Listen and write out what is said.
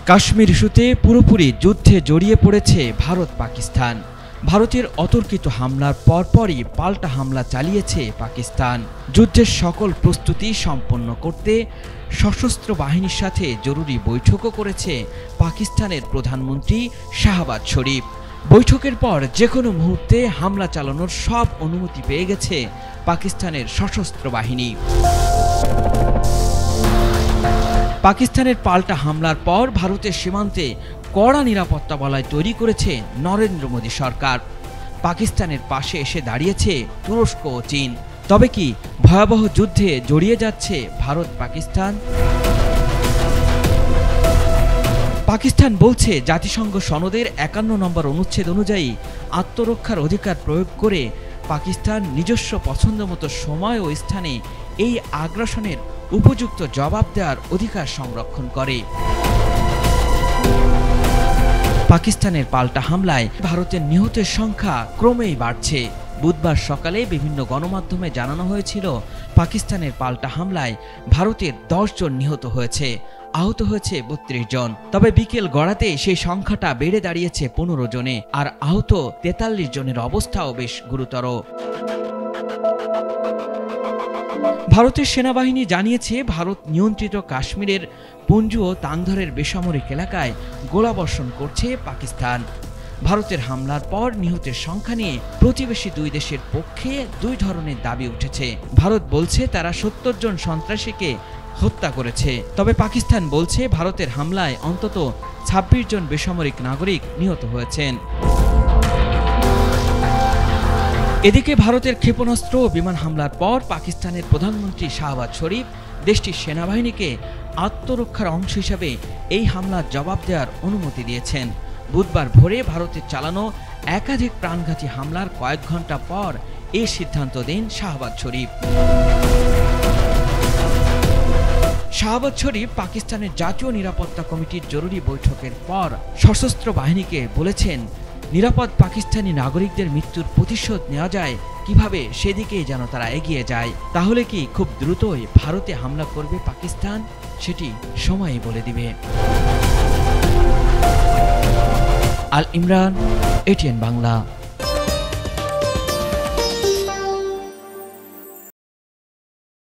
কাশ্মীর ইস্যুতে পুরোপুরি যুদ্ধে জড়িয়ে পড়েছে ভারত পাকিস্তান। ভারতের অতর্কিত হামলার পরপরই পাল্টা হামলা চালিয়েছে পাকিস্তান। যুদ্ধের সকল প্রস্তুতি সম্পন্ন করতে সশস্ত্র বাহিনীর সাথে জরুরি বৈঠকও করেছে পাকিস্তানের প্রধানমন্ত্রী শাহবাজ শরীফ। বৈঠকের পর যে কোনো মুহূর্তে হামলা চালানোর সব অনুমতি পেয়ে গেছে পাকিস্তানের সশস্ত্র বাহিনী। পাকিস্তানের পাল্টা হামলার পর ভারতের সীমান্তে কড়া নিরাপত্তা বলয় তৈরি করেছে নরেন্দ্র মোদী সরকার। পাকিস্তানের পাশে এসে দাঁড়িয়েছে তুরস্ক ও চীন। তবে কি ভয়াবহ যুদ্ধে জড়িয়ে যাচ্ছে ভারত পাকিস্তান? পাকিস্তান বলছে জাতিসংঘ সনদের ৫১ নম্বর অনুচ্ছেদ অনুযায়ী আত্মরক্ষার অধিকার প্রয়োগ করে পাকিস্তান নিজস্ব পছন্দমতো সময় ও স্থানে এই আগ্রাসনের উপযুক্ত জবাব দেওয়ার অধিকার সংরক্ষণ করে। পাকিস্তানের পাল্টা হামলায় ভারতের নিহতের সংখ্যা ক্রমেই বাড়ছে। বুধবার সকালে বিভিন্ন গণমাধ্যমে জানানো হয়েছিল পাকিস্তানের পাল্টা হামলায় ভারতের ১০ জন নিহত হয়েছে, আহত হয়েছে ৩২ জন। তবে বিকেল গড়াতে সেই সংখ্যাটা বেড়ে দাঁড়িয়েছে ১৫ জনে, আর আহত ৪৩ জনের অবস্থাও বেশ গুরুতর। ভারতের সেনাবাহিনী জানিয়েছে ভারত নিয়ন্ত্রিত কাশ্মীরের পুঞ্জ ও তাংধরের বেসামরিক এলাকায় গোলাবর্ষণ করছে পাকিস্তান। ভারতের হামলার পর নিহতের সংখ্যা নিয়ে প্রতিবেশী দুই দেশের পক্ষে দুই ধরনের দাবি উঠেছে। ভারত বলছে তারা ৭০ জন সন্ত্রাসীকে হত্যা করেছে, তবে পাকিস্তান বলছে ভারতের হামলায় অন্তত ২৬ জন বেসামরিক নাগরিক নিহত হয়েছেন। এদিকে ভারতের ক্ষেপণাস্ত্র ও বিমান হামলার পর পাকিস্তানের প্রধানমন্ত্রী শাহবাজ শরীফ দেশটির সেনাবাহিনীকে আত্মরক্ষার অংশ হিসাবে এই হামলার জবাব দেওয়ার অনুমতি দিয়েছেন। বুধবার ভোরে ভারতের চালানো একাধিক প্রাণঘাতী হামলার কয়েক ঘন্টা পর এই সিদ্ধান্ত দেন শাহবাজ শরীফ। শাহবাজ শরীফ পাকিস্তানের জাতীয় নিরাপত্তা কমিটির জরুরি বৈঠকের পর সশস্ত্র বাহিনীকে বলেছেন, নিরাপদ পাকিস্তানি নাগরিকদের মৃত্যুর প্রতিশোধ নেওয়া যায় কিভাবে সেদিকেই যেন তারা এগিয়ে যায়। তাহলে কি খুব দ্রুতই ভারতে হামলা করবে পাকিস্তান? সেটি সময়ই বলে দিবে। আল ইমরান, ATN বাংলা।